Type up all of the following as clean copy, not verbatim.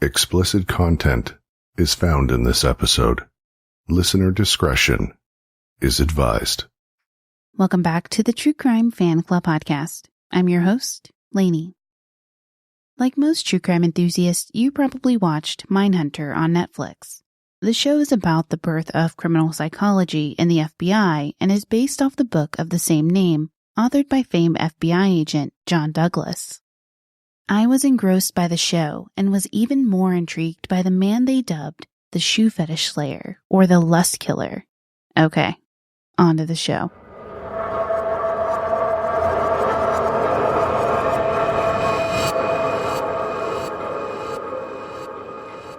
Explicit content is found in this episode. Listener discretion is advised. Welcome back to the True Crime Fan Club podcast. I'm your host, Lainey. Like most true crime enthusiasts, you probably watched Mindhunter on Netflix. The show is about the birth of criminal psychology in the FBI and is based off the book of the same name, authored by famed FBI agent John Douglas. I was engrossed by the show and was even more intrigued by the man they dubbed the Shoe Fetish Slayer or the Lust Killer. Okay, on to the show.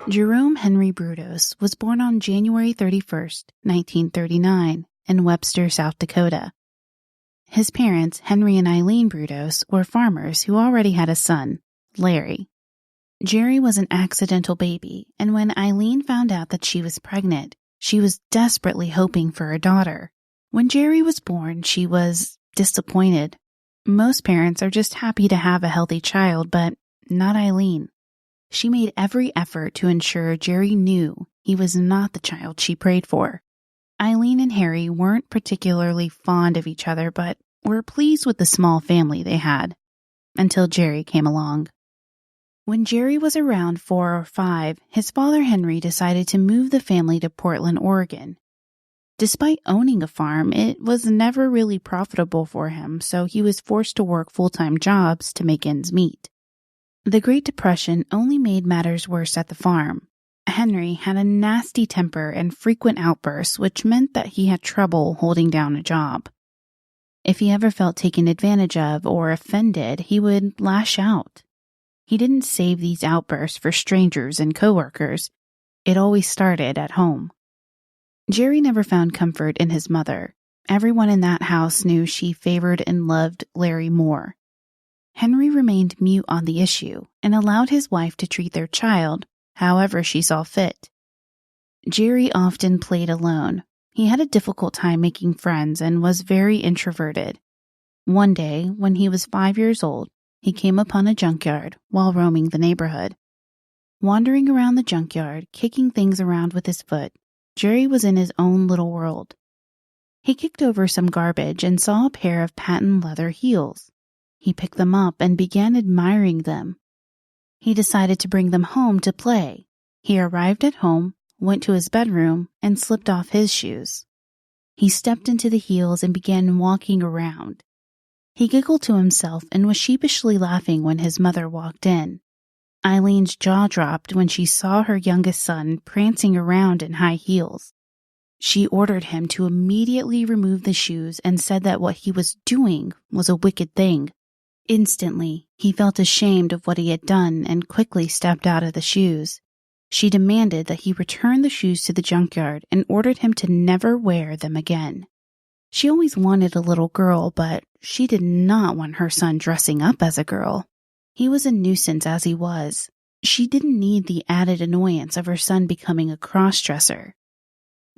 Jerome Henry Brudos was born on January 31st, 1939, in Webster, South Dakota. His parents, Henry and Eileen Brudos, were farmers who already had a son, Larry. Jerry was an accidental baby, and when Eileen found out that she was pregnant, she was desperately hoping for a daughter. When Jerry was born, she was disappointed. Most parents are just happy to have a healthy child, but not Eileen. She made every effort to ensure Jerry knew he was not the child she prayed for. Eileen and Harry weren't particularly fond of each other, but were pleased with the small family they had, until Jerry came along. When Jerry was around 4 or 5, his father Henry decided to move the family to Portland, Oregon. Despite owning a farm, it was never really profitable for him, so he was forced to work full-time jobs to make ends meet. The Great Depression only made matters worse at the farm. Henry had a nasty temper and frequent outbursts, which meant that he had trouble holding down a job. If he ever felt taken advantage of or offended, he would lash out. He didn't save these outbursts for strangers and coworkers. It always started at home. Jerry never found comfort in his mother. Everyone in that house knew she favored and loved Larry more. Henry remained mute on the issue and allowed his wife to treat their child however she saw fit. Jerry often played alone. He had a difficult time making friends and was very introverted. One day, when he was 5 years old, he came upon a junkyard while roaming the neighborhood. Wandering around the junkyard, kicking things around with his foot, Jerry was in his own little world. He kicked over some garbage and saw a pair of patent leather heels. He picked them up and began admiring them. He decided to bring them home to play. He arrived at home, went to his bedroom, and slipped off his shoes. He stepped into the heels and began walking around. He giggled to himself and was sheepishly laughing when his mother walked in. Eileen's jaw dropped when she saw her youngest son prancing around in high heels. She ordered him to immediately remove the shoes and said that what he was doing was a wicked thing. Instantly, he felt ashamed of what he had done and quickly stepped out of the shoes. She demanded that he return the shoes to the junkyard and ordered him to never wear them again. She always wanted a little girl, but she did not want her son dressing up as a girl. He was a nuisance as he was. She didn't need the added annoyance of her son becoming a cross-dresser.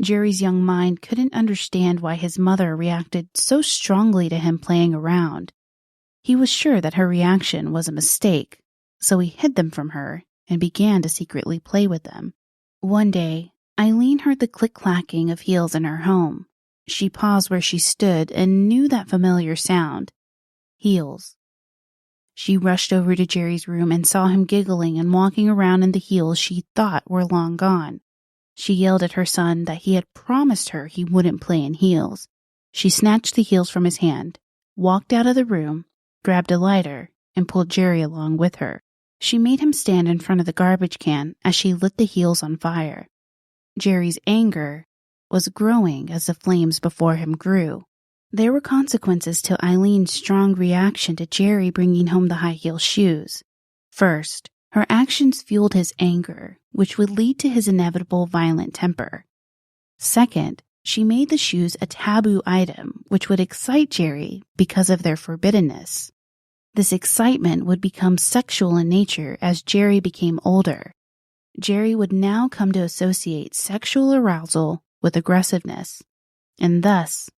Jerry's young mind couldn't understand why his mother reacted so strongly to him playing around. He was sure that her reaction was a mistake, so he hid them from her and began to secretly play with them. One day, Eileen heard the click-clacking of heels in her home. She paused where she stood and knew that familiar sound. Heels. She rushed over to Jerry's room and saw him giggling and walking around in the heels she thought were long gone. She yelled at her son that he had promised her he wouldn't play in heels. She snatched the heels from his hand, walked out of the room, grabbed a lighter, and pulled Jerry along with her. She made him stand in front of the garbage can as she lit the heels on fire. Jerry's anger was growing as the flames before him grew. There were consequences to Eileen's strong reaction to Jerry bringing home the high-heel shoes. First, her actions fueled his anger, which would lead to his inevitable violent temper. Second, she made the shoes a taboo item, which would excite Jerry because of their forbiddenness. This excitement would become sexual in nature as Jerry became older. Jerry would now come to associate sexual arousal with aggressiveness, and thus,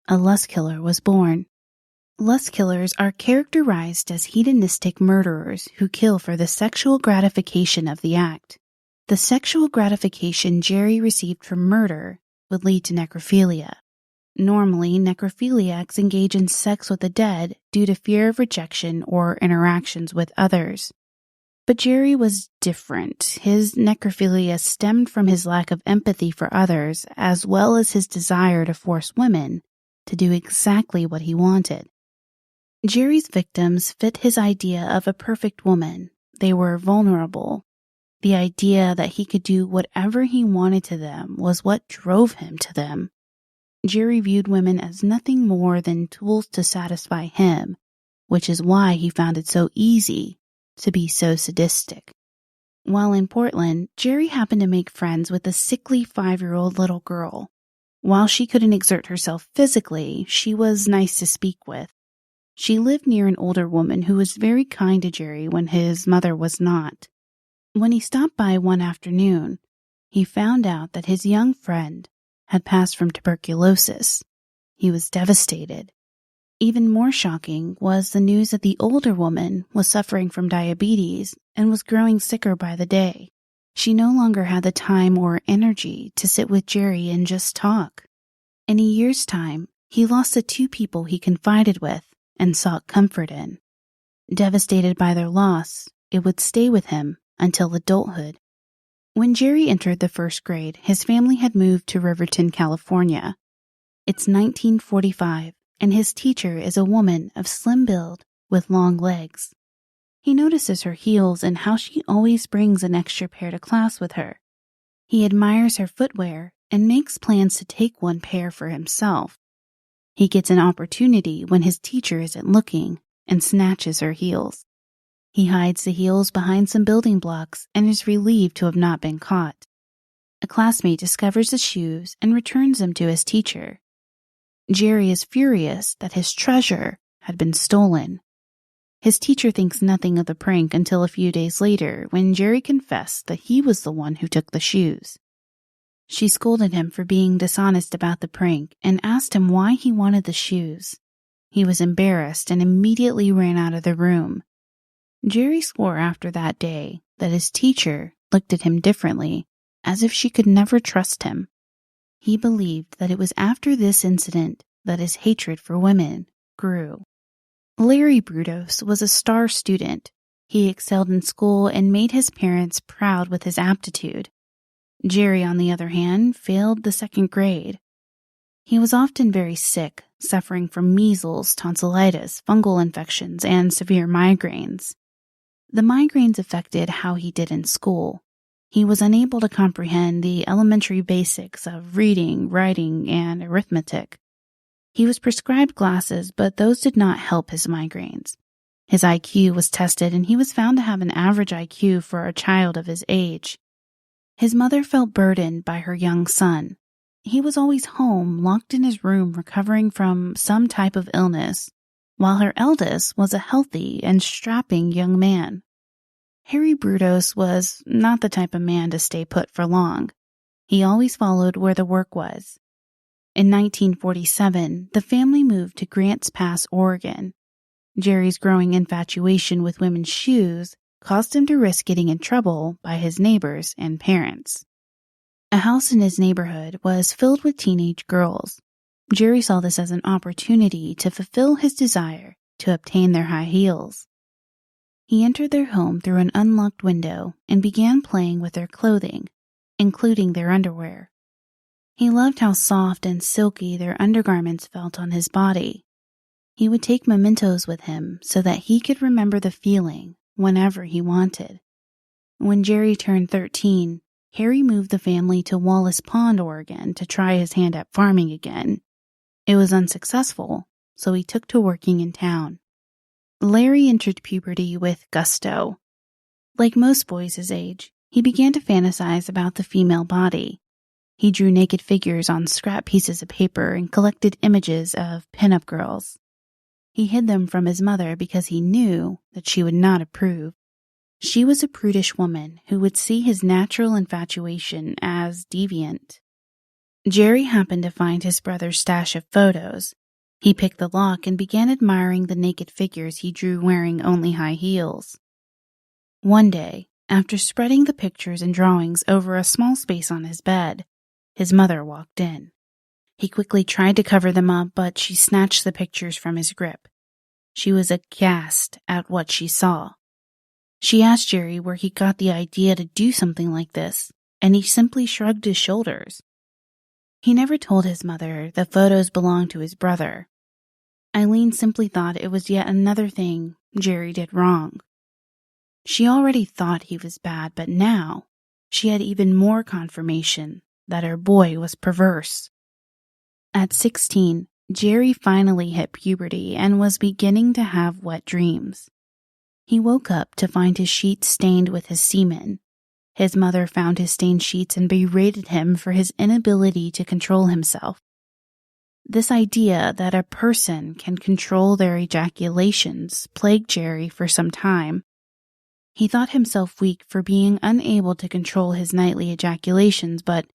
a lust killer was born. Lust killers are characterized as hedonistic murderers who kill for the sexual gratification of the act. The sexual gratification Jerry received from murder would lead to necrophilia. Normally, necrophiliacs engage in sex with the dead due to fear of rejection or interactions with others. But Jerry was different. His necrophilia stemmed from his lack of empathy for others, as well as his desire to force women to do exactly what he wanted. Jerry's victims fit his idea of a perfect woman. They were vulnerable. The idea that he could do whatever he wanted to them was what drove him to them. Jerry viewed women as nothing more than tools to satisfy him, which is why he found it so easy to be so sadistic. While in Portland, Jerry happened to make friends with a sickly 5-year-old little girl. While she couldn't exert herself physically, she was nice to speak with. She lived near an older woman who was very kind to Jerry when his mother was not. When he stopped by one afternoon, he found out that his young friend had passed from tuberculosis. He was devastated. Even more shocking was the news that the older woman was suffering from diabetes and was growing sicker by the day. She no longer had the time or energy to sit with Jerry and just talk. In a year's time, he lost the 2 people he confided with and sought comfort in. Devastated by their loss, it would stay with him until adulthood. When Jerry entered the 1st grade, his family had moved to Riverton, California. It's 1945, and his teacher is a woman of slim build with long legs. He notices her heels and how she always brings an extra pair to class with her. He admires her footwear and makes plans to take one pair for himself. He gets an opportunity when his teacher isn't looking and snatches her heels. He hides the heels behind some building blocks and is relieved to have not been caught. A classmate discovers the shoes and returns them to his teacher. Jerry is furious that his treasure had been stolen. His teacher thinks nothing of the prank until a few days later when Jerry confessed that he was the one who took the shoes. She scolded him for being dishonest about the prank and asked him why he wanted the shoes. He was embarrassed and immediately ran out of the room. Jerry swore after that day that his teacher looked at him differently, as if she could never trust him. He believed that it was after this incident that his hatred for women grew. Larry Brudos was a star student. He excelled in school and made his parents proud with his aptitude. Jerry, on the other hand, failed the 2nd grade. He was often very sick, suffering from measles, tonsillitis, fungal infections, and severe migraines. The migraines affected how he did in school. He was unable to comprehend the elementary basics of reading, writing, and arithmetic. He was prescribed glasses, but those did not help his migraines. His IQ was tested, and he was found to have an average IQ for a child of his age. His mother felt burdened by her young son. He was always home, locked in his room, recovering from some type of illness, while her eldest was a healthy and strapping young man. Harry Brudos was not the type of man to stay put for long. He always followed where the work was. In 1947, the family moved to Grants Pass, Oregon. Jerry's growing infatuation with women's shoes caused him to risk getting in trouble by his neighbors and parents. A house in his neighborhood was filled with teenage girls. Jerry saw this as an opportunity to fulfill his desire to obtain their high heels. He entered their home through an unlocked window and began playing with their clothing, including their underwear. He loved how soft and silky their undergarments felt on his body. He would take mementos with him so that he could remember the feeling whenever he wanted. When Jerry turned 13, Harry moved the family to Wallace Pond, Oregon to try his hand at farming again. It was unsuccessful, so he took to working in town. Larry entered puberty with gusto. Like most boys his age, he began to fantasize about the female body. He drew naked figures on scrap pieces of paper and collected images of pin-up girls. He hid them from his mother because he knew that she would not approve. She was a prudish woman who would see his natural infatuation as deviant. Jerry happened to find his brother's stash of photos. He picked the lock and began admiring the naked figures he drew wearing only high heels. One day, after spreading the pictures and drawings over a small space on his bed, his mother walked in. He quickly tried to cover them up, but she snatched the pictures from his grip. She was aghast at what she saw. She asked Jerry where he got the idea to do something like this, and he simply shrugged his shoulders. He never told his mother the photos belonged to his brother. Eileen simply thought it was yet another thing Jerry did wrong. She already thought he was bad, but now she had even more confirmation that her boy was perverse. At 16, Jerry finally hit puberty and was beginning to have wet dreams. He woke up to find his sheets stained with his semen. His mother found his stained sheets and berated him for his inability to control himself. This idea that a person can control their ejaculations plagued Jerry for some time. He thought himself weak for being unable to control his nightly ejaculations, but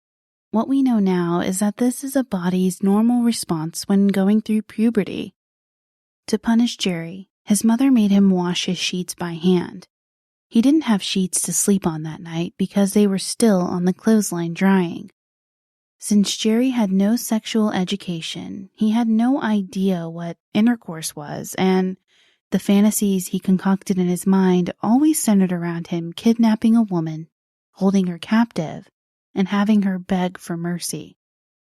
what we know now is that this is a body's normal response when going through puberty. To punish Jerry, his mother made him wash his sheets by hand. He didn't have sheets to sleep on that night because they were still on the clothesline drying. Since Jerry had no sexual education, he had no idea what intercourse was, and the fantasies he concocted in his mind always centered around him kidnapping a woman, holding her captive, and having her beg for mercy.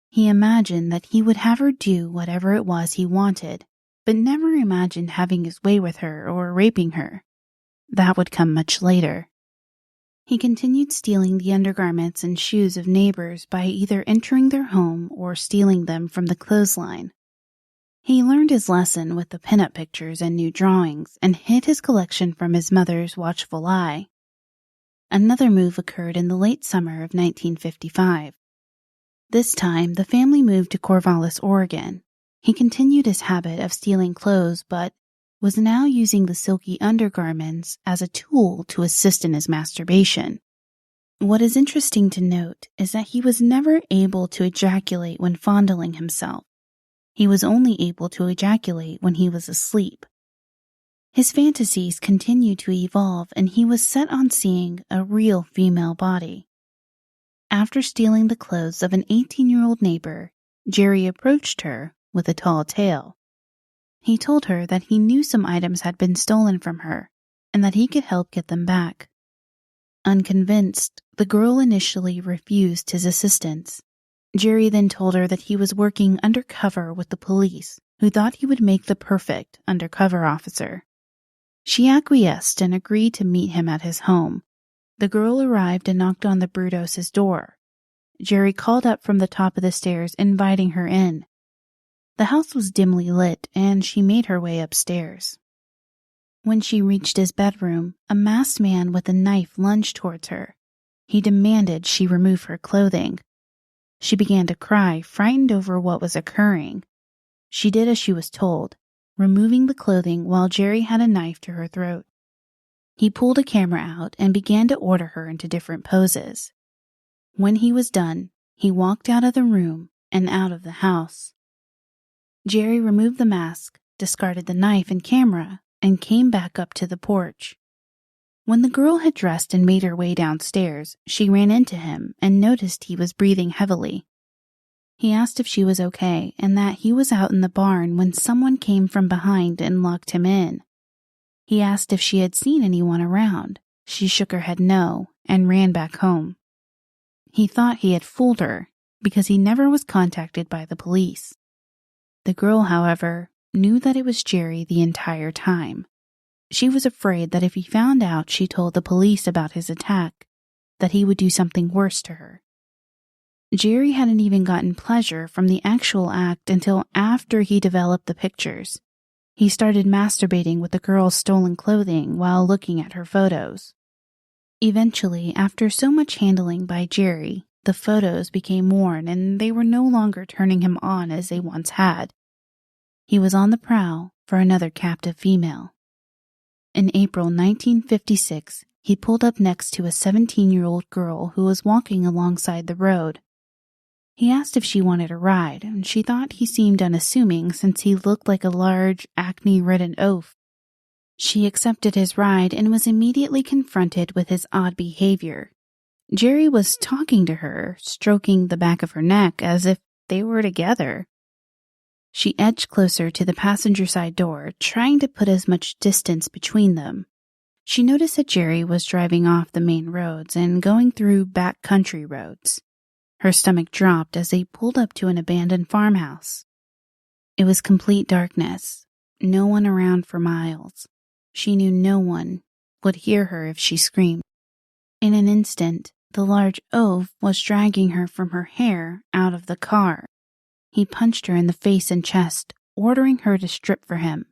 He imagined that he would have her do whatever it was he wanted, but never imagined having his way with her or raping her. That would come much later. He continued stealing the undergarments and shoes of neighbors by either entering their home or stealing them from the clothesline. He learned his lesson with the pinup pictures and new drawings and hid his collection from his mother's watchful eye. Another move occurred in the late summer of 1955. This time, the family moved to Corvallis, Oregon. He continued his habit of stealing clothes, but was now using the silky undergarments as a tool to assist in his masturbation. What is interesting to note is that he was never able to ejaculate when fondling himself. He was only able to ejaculate when he was asleep. His fantasies continued to evolve, and he was set on seeing a real female body. After stealing the clothes of an 18-year-old neighbor, Jerry approached her with a tall tale. He told her that he knew some items had been stolen from her, and that he could help get them back. Unconvinced, the girl initially refused his assistance. Jerry then told her that he was working undercover with the police, who thought he would make the perfect undercover officer. She acquiesced and agreed to meet him at his home. The girl arrived and knocked on the Brudos' door. Jerry called up from the top of the stairs, inviting her in. The house was dimly lit, and she made her way upstairs. When she reached his bedroom, a masked man with a knife lunged towards her. He demanded she remove her clothing. She began to cry, frightened over what was occurring. She did as she was told, removing the clothing while Jerry had a knife to her throat. He pulled a camera out and began to order her into different poses. When he was done, he walked out of the room and out of the house. Jerry removed the mask, discarded the knife and camera, and came back up to the porch. When the girl had dressed and made her way downstairs, she ran into him and noticed he was breathing heavily. He asked if she was okay and that he was out in the barn when someone came from behind and locked him in. He asked if she had seen anyone around. She shook her head no and ran back home. He thought he had fooled her because he never was contacted by the police. The girl, however, knew that it was Jerry the entire time. She was afraid that if he found out she told the police about his attack, that he would do something worse to her. Jerry hadn't even gotten pleasure from the actual act until after he developed the pictures. He started masturbating with the girl's stolen clothing while looking at her photos. Eventually, after so much handling by Jerry, the photos became worn and they were no longer turning him on as they once had. He was on the prowl for another captive female. In April 1956, he pulled up next to a 17-year-old girl who was walking alongside the road. He asked if she wanted a ride, and she thought he seemed unassuming since he looked like a large, acne-ridden oaf. She accepted his ride and was immediately confronted with his odd behavior. Jerry was talking to her, stroking the back of her neck as if they were together. She edged closer to the passenger side door, trying to put as much distance between them. She noticed that Jerry was driving off the main roads and going through back country roads. Her stomach dropped as they pulled up to an abandoned farmhouse. It was complete darkness, no one around for miles. She knew no one would hear her if she screamed. In an instant, the large oaf was dragging her from her hair out of the car. He punched her in the face and chest, ordering her to strip for him.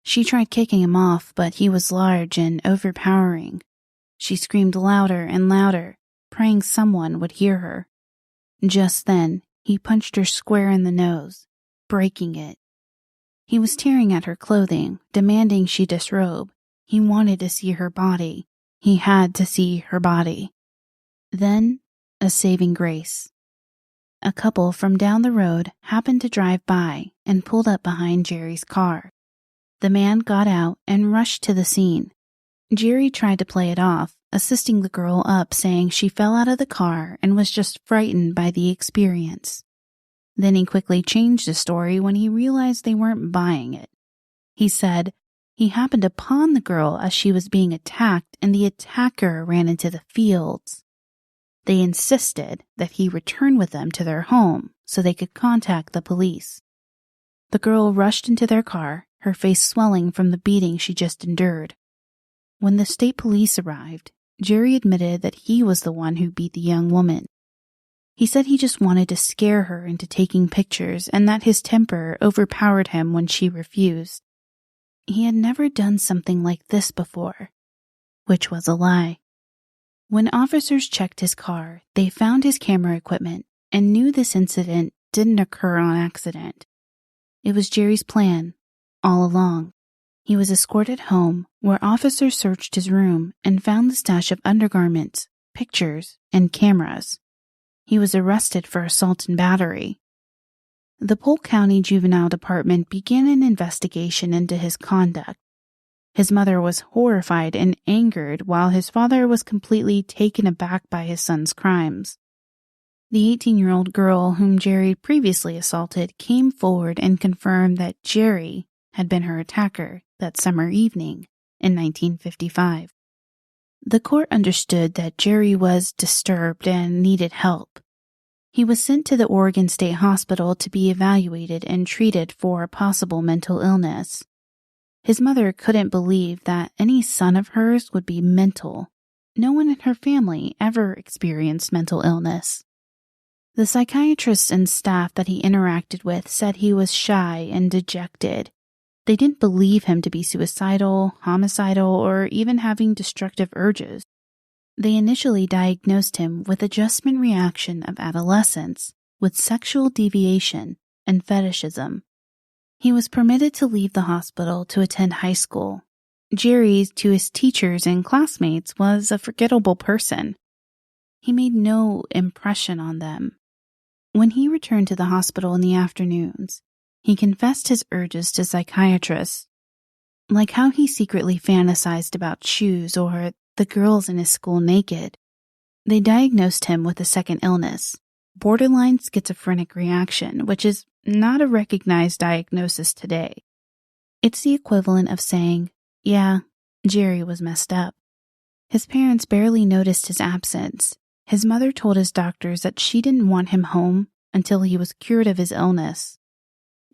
She tried kicking him off, but he was large and overpowering. She screamed louder and louder, praying someone would hear her. Just then, he punched her square in the nose, breaking it. He was tearing at her clothing, demanding she disrobe. He wanted to see her body. He had to see her body. Then, a saving grace. A couple from down the road happened to drive by and pulled up behind Jerry's car. The man got out and rushed to the scene. Jerry tried to play it off, assisting the girl up, saying she fell out of the car and was just frightened by the experience. Then he quickly changed the story when he realized they weren't buying it. He said he happened upon the girl as she was being attacked and the attacker ran into the fields. They insisted that he return with them to their home so they could contact the police. The girl rushed into their car, her face swelling from the beating she just endured. When the state police arrived, Jerry admitted that he was the one who beat the young woman. He said he just wanted to scare her into taking pictures and that his temper overpowered him when she refused. He had never done something like this before, which was a lie. When officers checked his car, they found his camera equipment and knew this incident didn't occur on accident. It was Jerry's plan, all along. He was escorted home, where officers searched his room and found the stash of undergarments, pictures, and cameras. He was arrested for assault and battery. The Polk County Juvenile Department began an investigation into his conduct. His mother was horrified and angered, while his father was completely taken aback by his son's crimes. The 18-year-old girl whom Jerry previously assaulted came forward and confirmed that Jerry had been her attacker that summer evening in 1955. The court understood that Jerry was disturbed and needed help. He was sent to the Oregon State Hospital to be evaluated and treated for a possible mental illness. His mother couldn't believe that any son of hers would be mental. No one in her family ever experienced mental illness. The psychiatrists and staff that he interacted with said he was shy and dejected. They didn't believe him to be suicidal, homicidal, or even having destructive urges. They initially diagnosed him with adjustment reaction of adolescence, with sexual deviation and fetishism. He was permitted to leave the hospital to attend high school. Jerry, to his teachers and classmates, was a forgettable person. He made no impression on them. When he returned to the hospital in the afternoons, he confessed his urges to psychiatrists, like how he secretly fantasized about shoes or the girls in his school naked. They diagnosed him with a second illness, borderline schizophrenic reaction, which is not a recognized diagnosis today. It's the equivalent of saying, yeah, Jerry was messed up. His parents barely noticed his absence. His mother told his doctors that she didn't want him home until he was cured of his illness.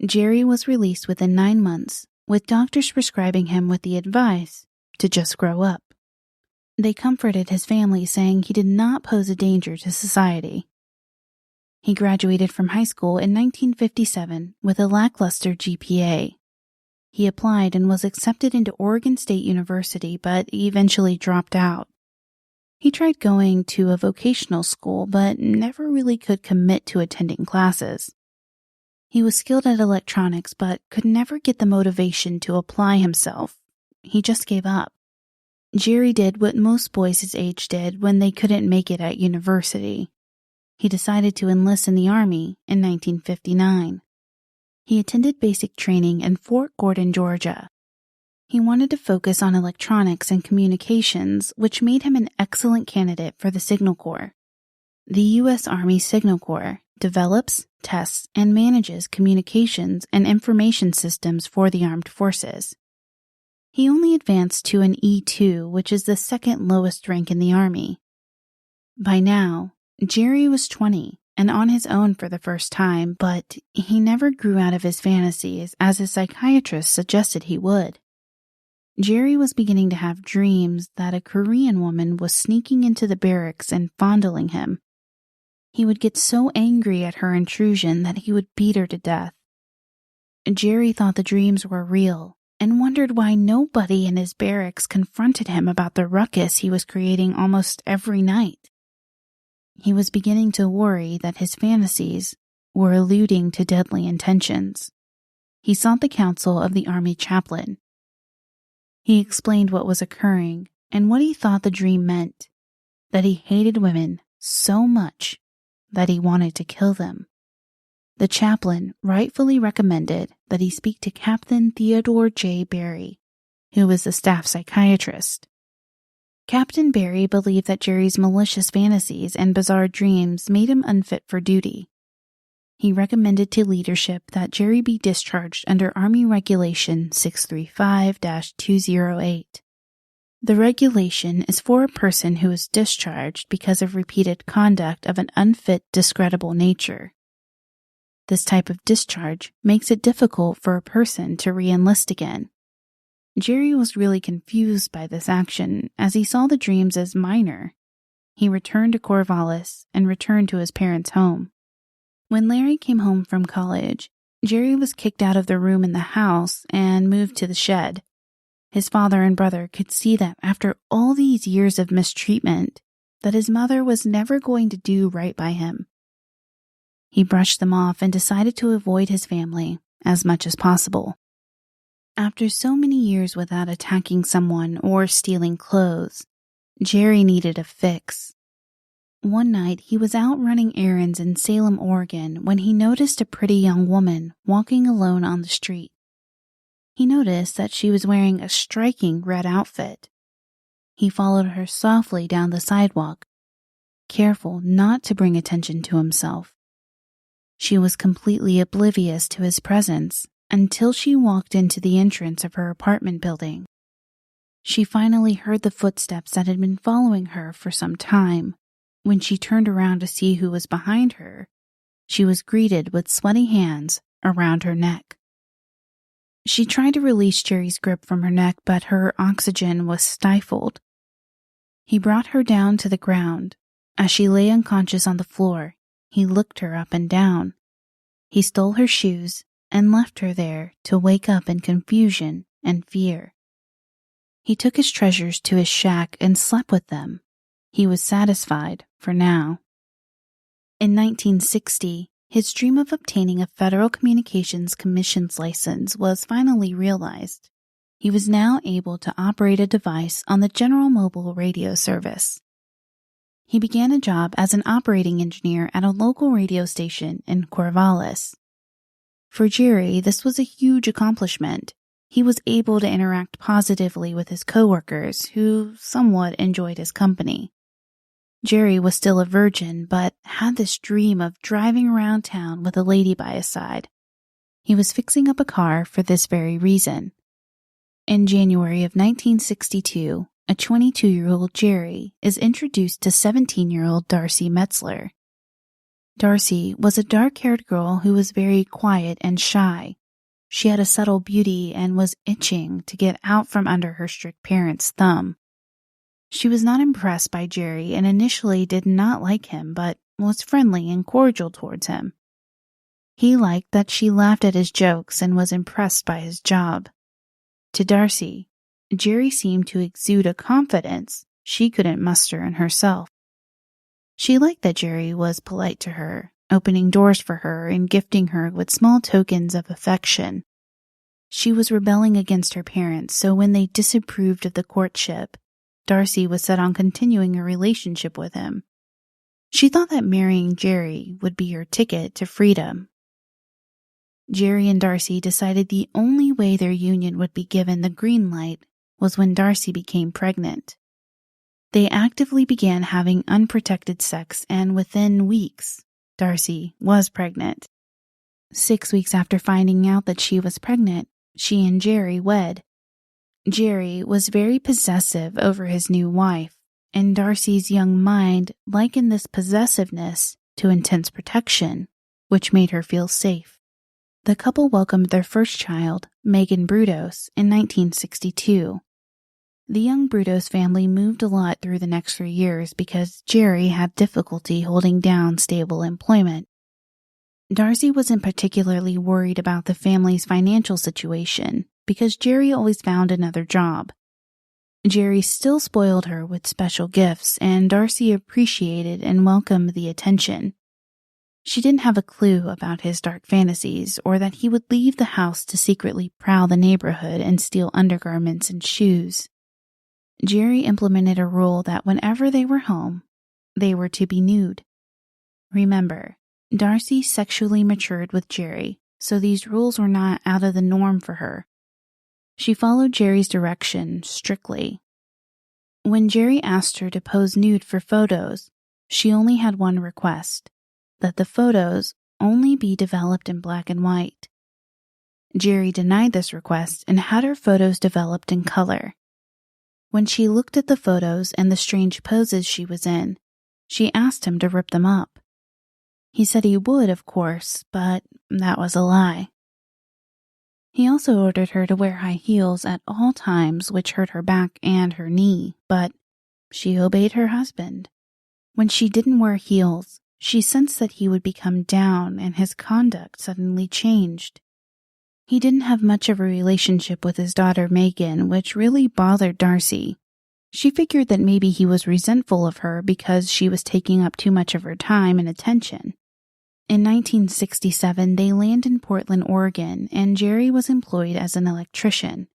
Jerry was released within 9 months, with doctors prescribing him with the advice to just grow up. They comforted his family, saying he did not pose a danger to society. He graduated from high school in 1957 with a lackluster GPA. He applied and was accepted into Oregon State University, but eventually dropped out. He tried going to a vocational school, but never really could commit to attending classes. He was skilled at electronics, but could never get the motivation to apply himself. He just gave up. Jerry did what most boys his age did when they couldn't make it at university. He decided to enlist in the Army in 1959. He attended basic training in Fort Gordon, Georgia. He wanted to focus on electronics and communications, which made him an excellent candidate for the Signal Corps. The U.S. Army Signal Corps develops, tests, and manages communications and information systems for the armed forces. He only advanced to an E2, which is the second lowest rank in the Army. By now, Jerry was 20 and on his own for the first time, but he never grew out of his fantasies as his psychiatrist suggested he would. Jerry was beginning to have dreams that a Korean woman was sneaking into the barracks and fondling him. He would get so angry at her intrusion that he would beat her to death. Jerry thought the dreams were real and wondered why nobody in his barracks confronted him about the ruckus he was creating almost every night. He was beginning to worry that his fantasies were alluding to deadly intentions. He sought the counsel of the Army chaplain. He explained what was occurring and what he thought the dream meant, that he hated women so much that he wanted to kill them. The chaplain rightfully recommended that he speak to Captain Theodore J. Barry, who was the staff psychiatrist. Captain Barry believed that Jerry's malicious fantasies and bizarre dreams made him unfit for duty. He recommended to leadership that Jerry be discharged under Army Regulation 635-208. The regulation is for a person who is discharged because of repeated conduct of an unfit, discreditable nature. This type of discharge makes it difficult for a person to re-enlist again. Jerry was really confused by this action as he saw the dreams as minor. He returned to Corvallis and returned to his parents' home. When Larry came home from college, Jerry was kicked out of the room in the house and moved to the shed. His father and brother could see that after all these years of mistreatment, that his mother was never going to do right by him. He brushed them off and decided to avoid his family as much as possible. After so many years without attacking someone or stealing clothes, Jerry needed a fix. One night, he was out running errands in Salem, Oregon, when he noticed a pretty young woman walking alone on the street. He noticed that she was wearing a striking red outfit. He followed her softly down the sidewalk, careful not to bring attention to himself. She was completely oblivious to his presence until she walked into the entrance of her apartment building. She finally heard the footsteps that had been following her for some time. When she turned around to see who was behind her, she was greeted with sweaty hands around her neck. She tried to release Jerry's grip from her neck, but her oxygen was stifled. He brought her down to the ground. As she lay unconscious on the floor, he looked her up and down. He stole her shoes and left her there to wake up in confusion and fear. He took his treasures to his shack and slept with them. He was satisfied for now. In 1960, his dream of obtaining a Federal Communications Commission's license was finally realized. He was now able to operate a device on the General Mobile radio service. He began a job as an operating engineer at a local radio station in Corvallis. For Jerry, this was a huge accomplishment. He was able to interact positively with his coworkers, who somewhat enjoyed his company. Jerry was still a virgin, but had this dream of driving around town with a lady by his side. He was fixing up a car for this very reason. In January of 1962, a 22-year-old Jerry is introduced to 17-year-old Darcy Metzler. Darcy was a dark-haired girl who was very quiet and shy. She had a subtle beauty and was itching to get out from under her strict parents' thumb. She was not impressed by Jerry and initially did not like him, but was friendly and cordial towards him. He liked that she laughed at his jokes and was impressed by his job. To Darcy, Jerry seemed to exude a confidence she couldn't muster in herself. She liked that Jerry was polite to her, opening doors for her and gifting her with small tokens of affection. She was rebelling against her parents, so when they disapproved of the courtship, Darcy was set on continuing a relationship with him. She thought that marrying Jerry would be her ticket to freedom. Jerry and Darcy decided the only way their union would be given the green light was when Darcy became pregnant. They actively began having unprotected sex, and within weeks, Darcy was pregnant. 6 weeks after finding out that she was pregnant, she and Jerry wed. Jerry was very possessive over his new wife, and Darcy's young mind likened this possessiveness to intense protection, which made her feel safe. The couple welcomed their first child, Megan Brudos, in 1962. The young Brudos family moved a lot through the next 3 years because Jerry had difficulty holding down stable employment. Darcy wasn't particularly worried about the family's financial situation because Jerry always found another job. Jerry still spoiled her with special gifts, and Darcy appreciated and welcomed the attention. She didn't have a clue about his dark fantasies or that he would leave the house to secretly prowl the neighborhood and steal undergarments and shoes. Jerry implemented a rule that whenever they were home, they were to be nude. Remember, Darcy sexually matured with Jerry, so these rules were not out of the norm for her. She followed Jerry's direction strictly. When Jerry asked her to pose nude for photos, she only had one request: that the photos only be developed in black and white. Jerry denied this request and had her photos developed in color. When she looked at the photos and the strange poses she was in, she asked him to rip them up. He said he would, of course, but that was a lie. He also ordered her to wear high heels at all times, which hurt her back and her knee, but she obeyed her husband. When she didn't wear heels, she sensed that he would become down, and his conduct suddenly changed. He didn't have much of a relationship with his daughter Megan, which really bothered Darcy. She figured that maybe he was resentful of her because she was taking up too much of her time and attention. In 1967, they landed in Portland, Oregon, and Jerry was employed as an electrician.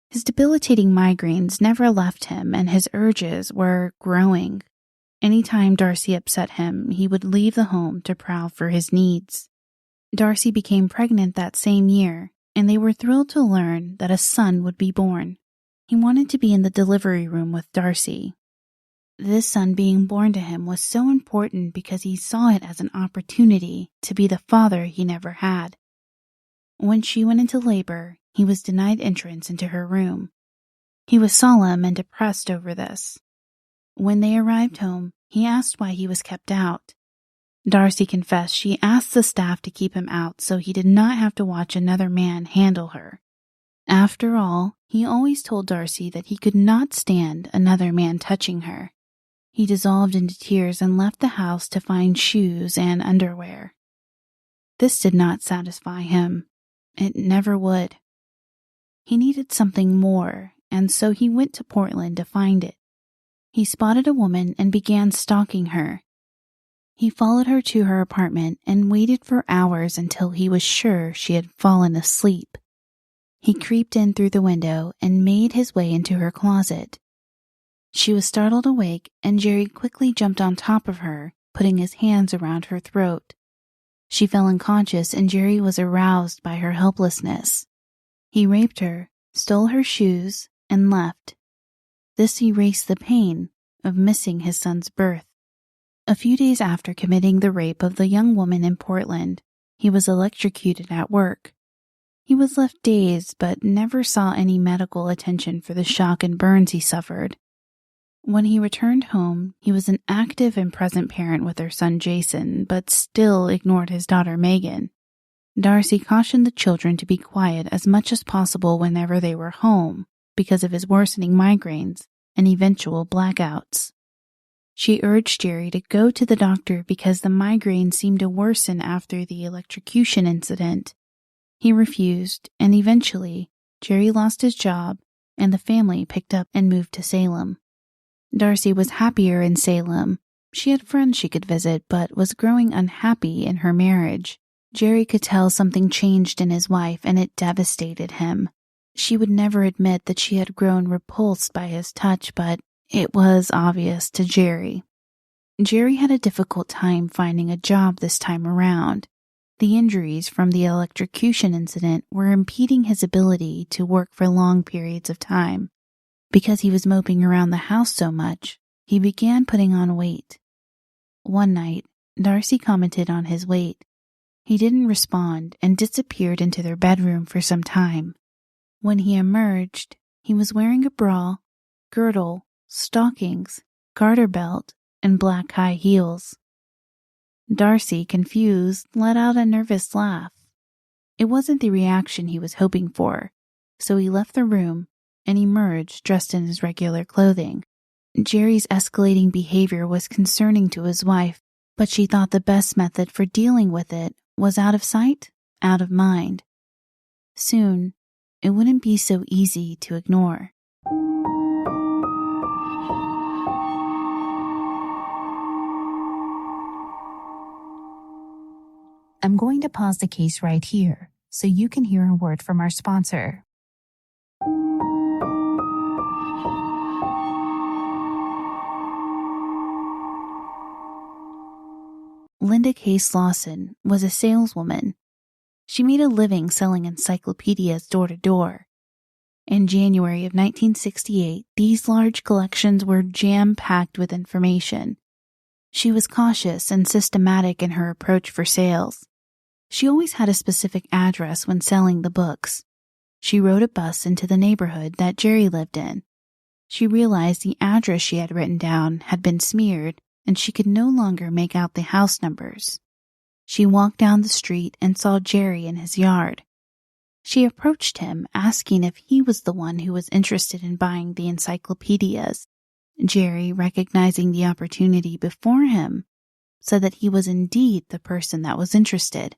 His debilitating migraines never left him, and his urges were growing. Anytime Darcy upset him, he would leave the home to prowl for his needs. Darcy became pregnant that same year, and they were thrilled to learn that a son would be born. He wanted to be in the delivery room with Darcy. This son being born to him was so important because he saw it as an opportunity to be the father he never had. When she went into labor, he was denied entrance into her room. He was solemn and depressed over this. When they arrived home, he asked why he was kept out. Darcy confessed she asked the staff to keep him out so he did not have to watch another man handle her. After all, he always told Darcy that he could not stand another man touching her. He dissolved into tears and left the house to find shoes and underwear. This did not satisfy him. It never would. He needed something more, and so he went to Portland to find it. He spotted a woman and began stalking her. He followed her to her apartment and waited for hours until he was sure she had fallen asleep. He creeped in through the window and made his way into her closet. She was startled awake, and Jerry quickly jumped on top of her, putting his hands around her throat. She fell unconscious, and Jerry was aroused by her helplessness. He raped her, stole her shoes, and left. This erased the pain of missing his son's birth. A few days after committing the rape of the young woman in Portland, he was electrocuted at work. He was left dazed but never saw any medical attention for the shock and burns he suffered. When he returned home, he was an active and present parent with their son Jason, but still ignored his daughter Megan. Darcy cautioned the children to be quiet as much as possible whenever they were home because of his worsening migraines and eventual blackouts. She urged Jerry to go to the doctor because the migraine seemed to worsen after the electrocution incident. He refused, and eventually, Jerry lost his job and the family picked up and moved to Salem. Darcy was happier in Salem. She had friends she could visit, but was growing unhappy in her marriage. Jerry could tell something changed in his wife, and it devastated him. She would never admit that she had grown repulsed by his touch, but it was obvious to Jerry. Jerry had a difficult time finding a job this time around. The injuries from the electrocution incident were impeding his ability to work for long periods of time. Because he was moping around the house so much, he began putting on weight. One night, Darcy commented on his weight. He didn't respond and disappeared into their bedroom for some time. When he emerged, he was wearing a bra, girdle, stockings, garter belt, and black high heels. Darcy, confused, let out a nervous laugh. It wasn't the reaction he was hoping for, so he left the room and emerged dressed in his regular clothing. Jerry's escalating behavior was concerning to his wife, but she thought the best method for dealing with it was out of sight, out of mind. Soon, it wouldn't be so easy to ignore. I'm going to pause the case right here so you can hear a word from our sponsor. Linda Case Lawson was a saleswoman. She made a living selling encyclopedias door to door. In January of 1968, these large collections were jam-packed with information. She was cautious and systematic in her approach for sales. She always had a specific address when selling the books. She rode a bus into the neighborhood that Jerry lived in. She realized the address she had written down had been smeared, and she could no longer make out the house numbers. She walked down the street and saw Jerry in his yard. She approached him, asking if he was the one who was interested in buying the encyclopedias. Jerry, recognizing the opportunity before him, said that he was indeed the person that was interested.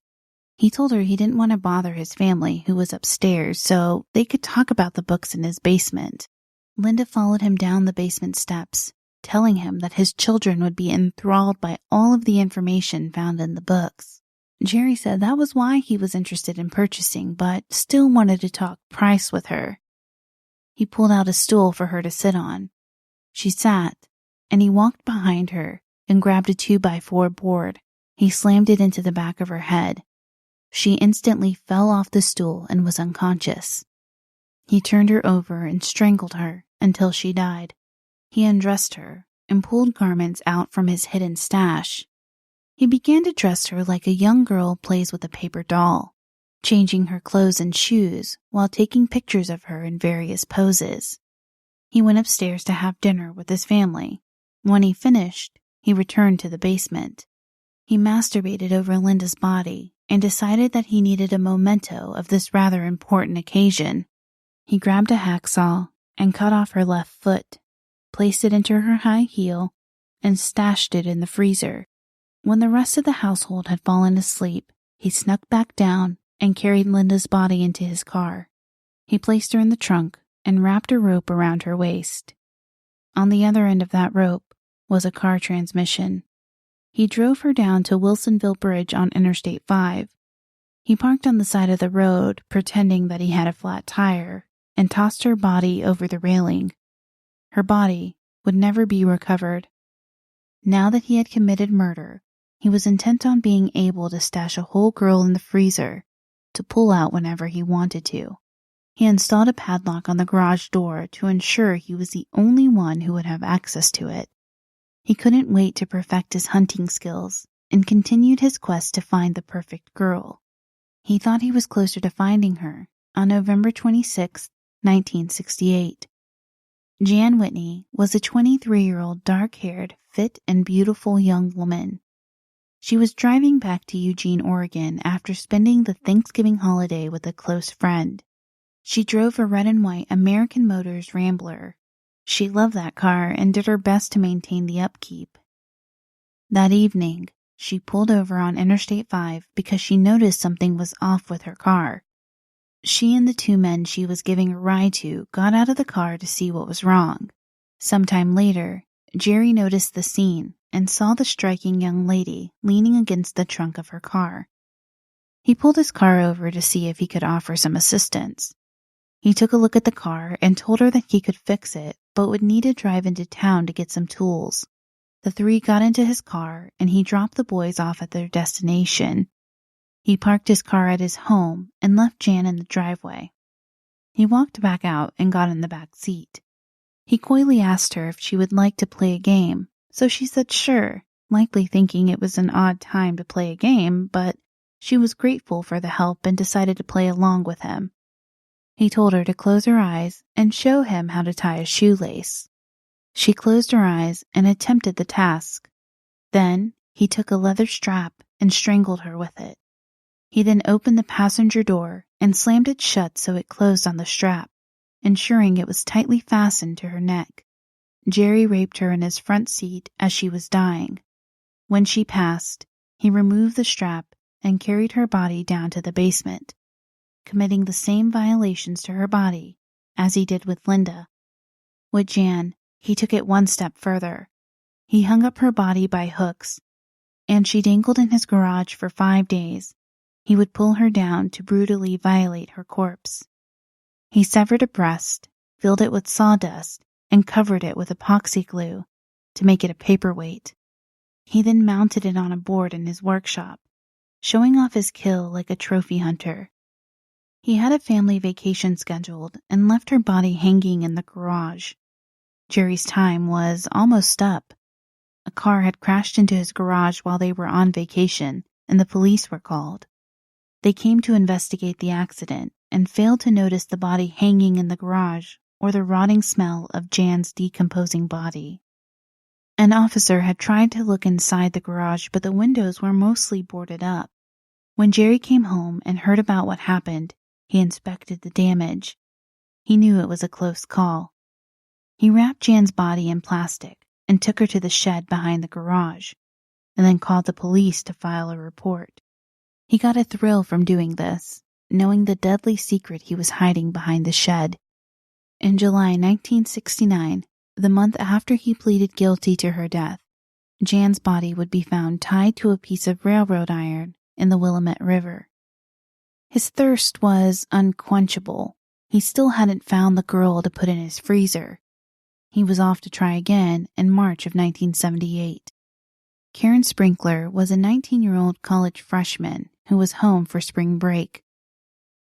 He told her he didn't want to bother his family, who was upstairs, so they could talk about the books in his basement. Linda followed him down the basement steps, telling him that his children would be enthralled by all of the information found in the books. Jerry said that was why he was interested in purchasing, but still wanted to talk price with her. He pulled out a stool for her to sit on. She sat, and he walked behind her and grabbed a 2x4 board. He slammed it into the back of her head. She instantly fell off the stool and was unconscious. He turned her over and strangled her until she died. He undressed her and pulled garments out from his hidden stash. He began to dress her like a young girl plays with a paper doll, changing her clothes and shoes while taking pictures of her in various poses. He went upstairs to have dinner with his family. When he finished, he returned to the basement. He masturbated over Linda's body and decided that he needed a memento of this rather important occasion. He grabbed a hacksaw and cut off her left foot, placed it into her high heel, and stashed it in the freezer. When the rest of the household had fallen asleep, he snuck back down and carried Linda's body into his car. He placed her in the trunk and wrapped a rope around her waist. On the other end of that rope was a car transmission. He drove her down to Wilsonville Bridge on Interstate 5. He parked on the side of the road, pretending that he had a flat tire, and tossed her body over the railing. Her body would never be recovered. Now that he had committed murder, he was intent on being able to stash a whole girl in the freezer to pull out whenever he wanted to. He installed a padlock on the garage door to ensure he was the only one who would have access to it. He couldn't wait to perfect his hunting skills and continued his quest to find the perfect girl. He thought he was closer to finding her on November 26, 1968. Jan Whitney was a 23-year-old dark-haired, fit and beautiful young woman. She was driving back to Eugene, Oregon after spending the Thanksgiving holiday with a close friend. She drove a red and white American Motors Rambler. She loved that car and did her best to maintain the upkeep. That evening, she pulled over on Interstate 5 because she noticed something was off with her car. She and the two men she was giving a ride to got out of the car to see what was wrong. Sometime later, Jerry noticed the scene and saw the striking young lady leaning against the trunk of her car. He pulled his car over to see if he could offer some assistance. He took a look at the car and told her that he could fix it, but would need to drive into town to get some tools. The three got into his car and he dropped the boys off at their destination. He parked his car at his home and left Jan in the driveway. He walked back out and got in the back seat. He coyly asked her if she would like to play a game, so she said sure, likely thinking it was an odd time to play a game, but she was grateful for the help and decided to play along with him. He told her to close her eyes and show him how to tie a shoelace. She closed her eyes and attempted the task. Then he took a leather strap and strangled her with it. He then opened the passenger door and slammed it shut so it closed on the strap, ensuring it was tightly fastened to her neck. Jerry raped her in his front seat as she was dying. When she passed, he removed the strap and carried her body down to the basement, committing the same violations to her body as he did with Linda. With Jan, he took it one step further. He hung up her body by hooks, and she dangled in his garage for 5 days. He would pull her down to brutally violate her corpse. He severed a breast, filled it with sawdust, and covered it with epoxy glue to make it a paperweight. He then mounted it on a board in his workshop, showing off his kill like a trophy hunter. He had a family vacation scheduled and left her body hanging in the garage. Jerry's time was almost up. A car had crashed into his garage while they were on vacation, and the police were called. They came to investigate the accident and failed to notice the body hanging in the garage or the rotting smell of Jan's decomposing body. An officer had tried to look inside the garage, but the windows were mostly boarded up. When Jerry came home and heard about what happened, he inspected the damage. He knew it was a close call. He wrapped Jan's body in plastic and took her to the shed behind the garage, and then called the police to file a report. He got a thrill from doing this, knowing the deadly secret he was hiding behind the shed. In July 1969, the month after he pleaded guilty to her death, Jan's body would be found tied to a piece of railroad iron in the Willamette River. His thirst was unquenchable. He still hadn't found the girl to put in his freezer. He was off to try again in March of 1978. Karen Sprinkler was a 19-year-old college freshman who was home for spring break.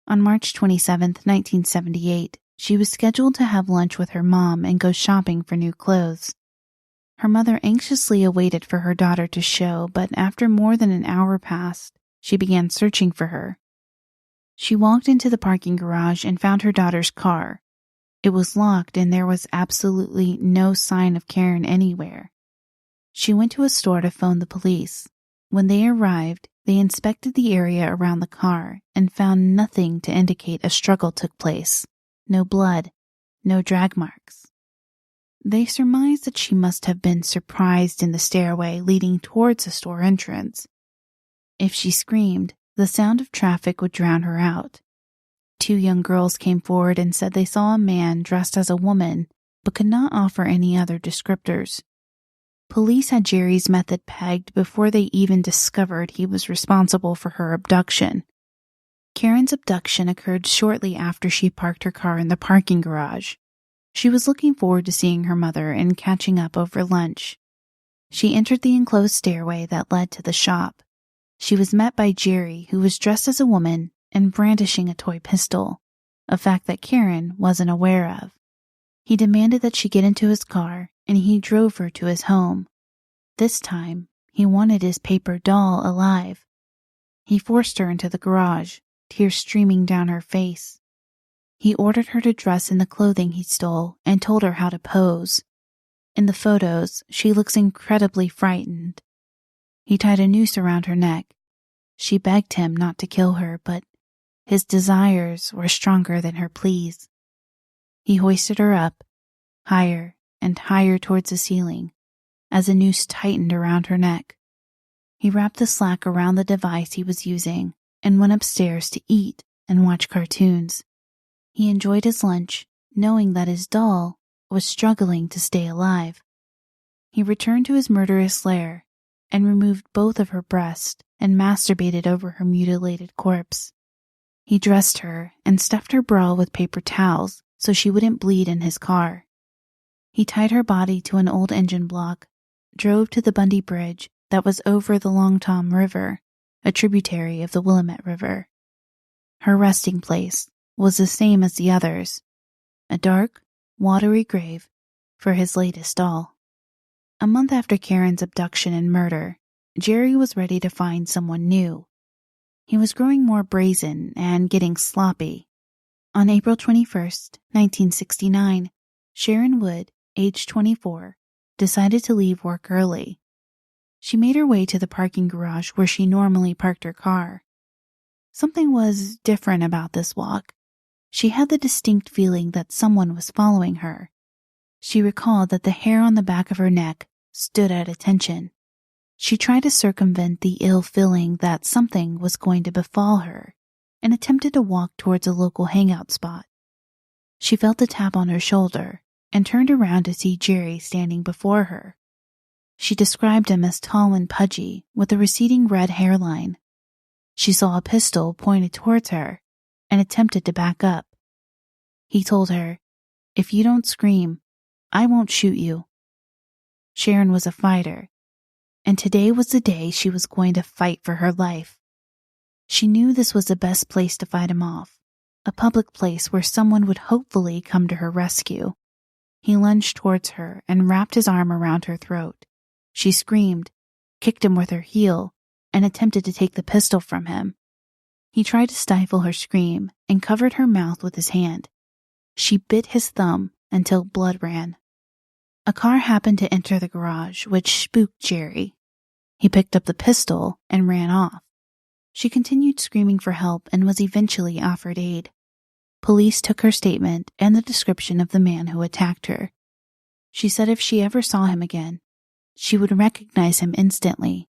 On March 27, 1978, she was scheduled to have lunch with her mom and go shopping for new clothes. Her mother anxiously awaited for her daughter to show, but after more than an hour passed, she began searching for her. She walked into the parking garage and found her daughter's car. It was locked and there was absolutely no sign of Karen anywhere. She went to a store to phone the police. When they arrived, they inspected the area around the car and found nothing to indicate a struggle took place. No blood, no drag marks. They surmised that she must have been surprised in the stairway leading towards the store entrance. If she screamed, the sound of traffic would drown her out. 2 young girls came forward and said they saw a man dressed as a woman, but could not offer any other descriptors. Police had Jerry's method pegged before they even discovered he was responsible for her abduction. Karen's abduction occurred shortly after she parked her car in the parking garage. She was looking forward to seeing her mother and catching up over lunch. She entered the enclosed stairway that led to the shop. She was met by Jerry, who was dressed as a woman and brandishing a toy pistol, a fact that Karen wasn't aware of. He demanded that she get into his car, and he drove her to his home. This time, he wanted his paper doll alive. He forced her into the garage, tears streaming down her face. He ordered her to dress in the clothing he stole and told her how to pose. In the photos, she looks incredibly frightened. He tied a noose around her neck. She begged him not to kill her, but his desires were stronger than her pleas. He hoisted her up, higher and higher towards the ceiling, as the noose tightened around her neck. He wrapped the slack around the device he was using and went upstairs to eat and watch cartoons. He enjoyed his lunch, knowing that his doll was struggling to stay alive. He returned to his murderous lair and removed both of her breasts and masturbated over her mutilated corpse. He dressed her and stuffed her bra with paper towels so she wouldn't bleed in his car. He tied her body to an old engine block, drove to the Bundy Bridge that was over the Long Tom River, a tributary of the Willamette River. Her resting place was the same as the others, a dark, watery grave for his latest doll. A month after Karen's abduction and murder, Jerry was ready to find someone new. He was growing more brazen and getting sloppy. On April 21st, 1969, Sharon Wood, age 24, decided to leave work early. She made her way to the parking garage where she normally parked her car. Something was different about this walk. She had the distinct feeling that someone was following her. She recalled that the hair on the back of her neck stood at attention. She tried to circumvent the ill feeling that something was going to befall her and attempted to walk towards a local hangout spot. She felt a tap on her shoulder and turned around to see Jerry standing before her. She described him as tall and pudgy with a receding red hairline. She saw a pistol pointed towards her and attempted to back up. He told her, "If you don't scream, I won't shoot you." Sharon was a fighter, and today was the day she was going to fight for her life. She knew this was the best place to fight him off, a public place where someone would hopefully come to her rescue. He lunged towards her and wrapped his arm around her throat. She screamed, kicked him with her heel, and attempted to take the pistol from him. He tried to stifle her scream and covered her mouth with his hand. She bit his thumb until blood ran. A car happened to enter the garage, which spooked Jerry. He picked up the pistol and ran off. She continued screaming for help and was eventually offered aid. Police took her statement and the description of the man who attacked her. She said if she ever saw him again, she would recognize him instantly.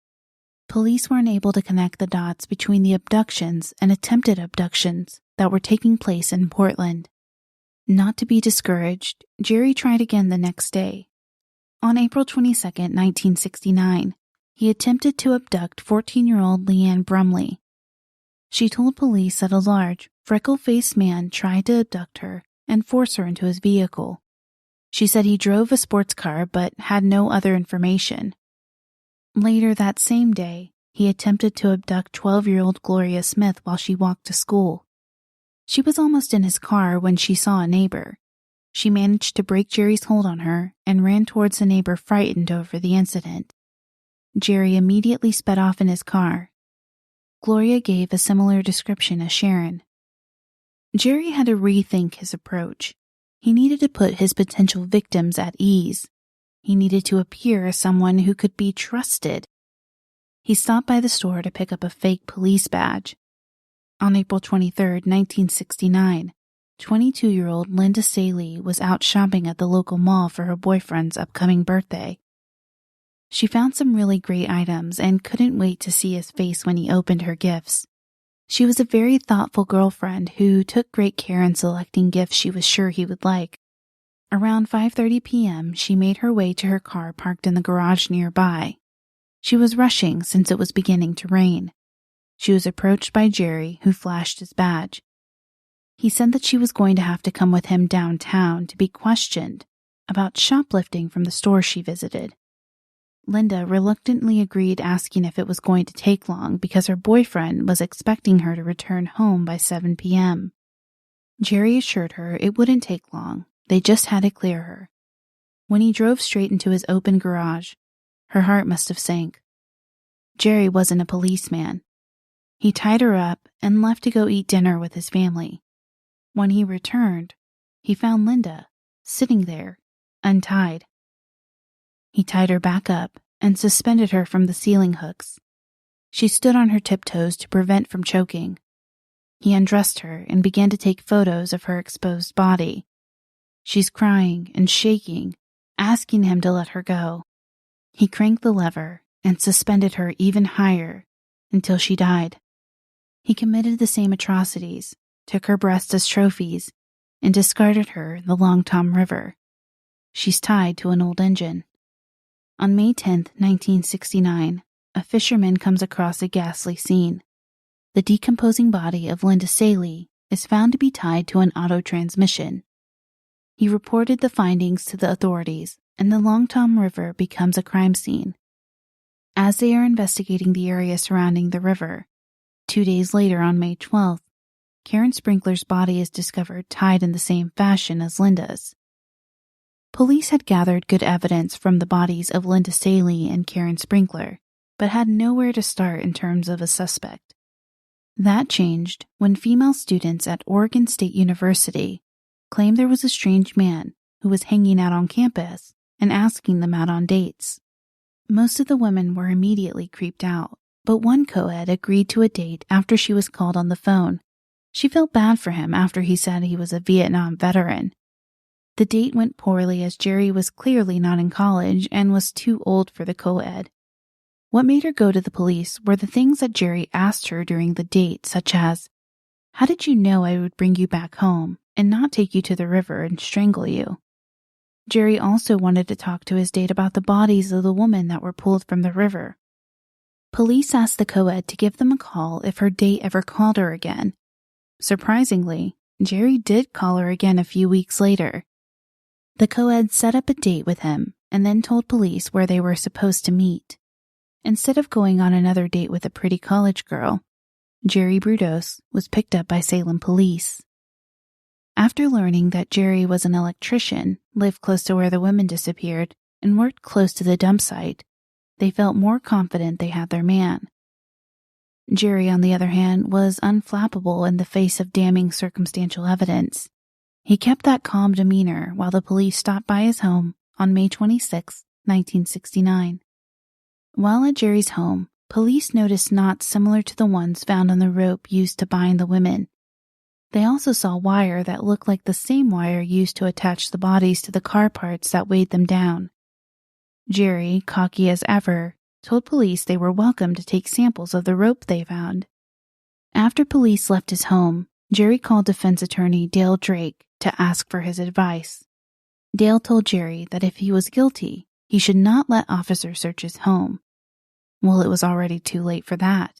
Police weren't able to connect the dots between the abductions and attempted abductions that were taking place in Portland. Not to be discouraged, Jerry tried again the next day. On April 22, 1969, he attempted to abduct 14-year-old Leanne Brumley. She told police that a large, freckle-faced man tried to abduct her and force her into his vehicle. She said he drove a sports car but had no other information. Later that same day, he attempted to abduct 12-year-old Gloria Smith while she walked to school. She was almost in his car when she saw a neighbor. She managed to break Jerry's hold on her and ran towards the neighbor frightened over the incident. Jerry immediately sped off in his car. Gloria gave a similar description as Sharon. Jerry had to rethink his approach. He needed to put his potential victims at ease. He needed to appear as someone who could be trusted. He stopped by the store to pick up a fake police badge. On April 23, 1969, 22-year-old Linda Saley was out shopping at the local mall for her boyfriend's upcoming birthday. She found some really great items and couldn't wait to see his face when he opened her gifts. She was a very thoughtful girlfriend who took great care in selecting gifts she was sure he would like. Around 5:30 p.m., she made her way to her car parked in the garage nearby. She was rushing since it was beginning to rain. She was approached by Jerry, who flashed his badge. He said that she was going to have to come with him downtown to be questioned about shoplifting from the store she visited. Linda reluctantly agreed, asking if it was going to take long because her boyfriend was expecting her to return home by 7 p.m. Jerry assured her it wouldn't take long. They just had to clear her. When he drove straight into his open garage, her heart must have sank. Jerry wasn't a policeman. He tied her up and left to go eat dinner with his family. When he returned, he found Linda sitting there, untied. He tied her back up and suspended her from the ceiling hooks. She stood on her tiptoes to prevent from choking. He undressed her and began to take photos of her exposed body. She's crying and shaking, asking him to let her go. He cranked the lever and suspended her even higher until she died. He committed the same atrocities, took her breasts as trophies, and discarded her in the Long Tom River. She's tied to an old engine. On May 10, 1969, a fisherman comes across a ghastly scene. The decomposing body of Linda Saley is found to be tied to an auto transmission. He reported the findings to the authorities, and the Long Tom River becomes a crime scene. As they are investigating the area surrounding the river, 2 days later on May 12th, Karen Sprinkler's body is discovered tied in the same fashion as Linda's. Police had gathered good evidence from the bodies of Linda Staley and Karen Sprinkler, but had nowhere to start in terms of a suspect. That changed when female students at Oregon State University claimed there was a strange man who was hanging out on campus and asking them out on dates. Most of the women were immediately creeped out, but one co-ed agreed to a date after she was called on the phone. She felt bad for him after he said he was a Vietnam veteran. The date went poorly as Jerry was clearly not in college and was too old for the co-ed. What made her go to the police were the things that Jerry asked her during the date, such as, "How did you know I would bring you back home and not take you to the river and strangle you?" Jerry also wanted to talk to his date about the bodies of the women that were pulled from the river. Police asked the co-ed to give them a call if her date ever called her again. Surprisingly, Jerry did call her again a few weeks later. The co-ed set up a date with him and then told police where they were supposed to meet. Instead of going on another date with a pretty college girl, Jerry Brudos was picked up by Salem police. After learning that Jerry was an electrician, lived close to where the women disappeared, and worked close to the dump site, they felt more confident they had their man. Jerry, on the other hand, was unflappable in the face of damning circumstantial evidence. He kept that calm demeanor while the police stopped by his home on May 26, 1969. While at Jerry's home, police noticed knots similar to the ones found on the rope used to bind the women. They also saw wire that looked like the same wire used to attach the bodies to the car parts that weighed them down. Jerry, cocky as ever, told police they were welcome to take samples of the rope they found. After police left his home, Jerry called defense attorney Dale Drake to ask for his advice. Dale told Jerry that if he was guilty, he should not let officers search his home. Well, it was already too late for that.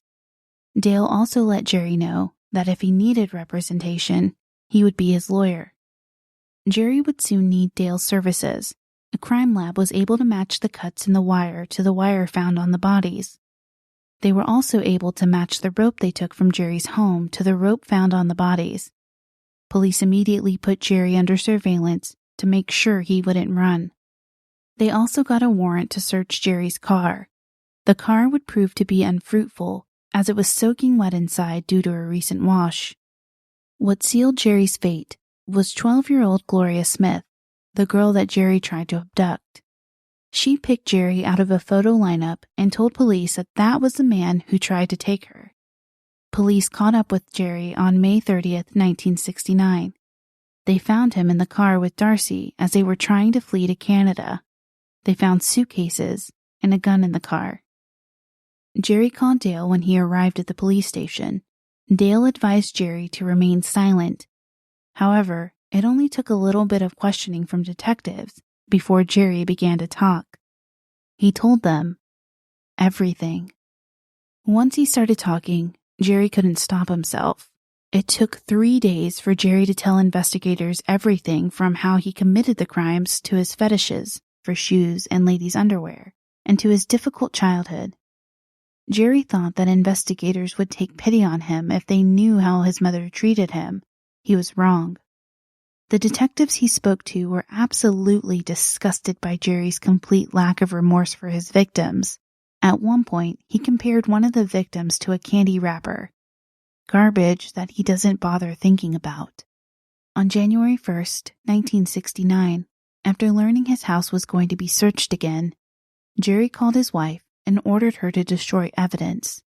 Dale also let Jerry know that if he needed representation, he would be his lawyer. Jerry would soon need Dale's services. A crime lab was able to match the cuts in the wire to the wire found on the bodies. They were also able to match the rope they took from Jerry's home to the rope found on the bodies. Police immediately put Jerry under surveillance to make sure he wouldn't run. They also got a warrant to search Jerry's car. The car would prove to be unfruitful as it was soaking wet inside due to a recent wash. What sealed Jerry's fate was 12-year-old Gloria Smith, the girl that Jerry tried to abduct. She picked Jerry out of a photo lineup and told police that that was the man who tried to take her. Police caught up with Jerry on May 30th, 1969. They found him in the car with Darcy as they were trying to flee to Canada. They found suitcases and a gun in the car. Jerry called Dale when he arrived at the police station. Dale advised Jerry to remain silent. However, it only took a little bit of questioning from detectives before Jerry began to talk. He told them everything. Once he started talking, Jerry couldn't stop himself. It took 3 days for Jerry to tell investigators everything from how he committed the crimes to his fetishes for shoes and ladies' underwear, and to his difficult childhood. Jerry thought that investigators would take pity on him if they knew how his mother treated him. He was wrong. The detectives he spoke to were absolutely disgusted by Jerry's complete lack of remorse for his victims. At one point, he compared one of the victims to a candy wrapper. Garbage that he doesn't bother thinking about. On January 1st, 1969, after learning his house was going to be searched again, Jerry called his wife and ordered her to destroy evidence.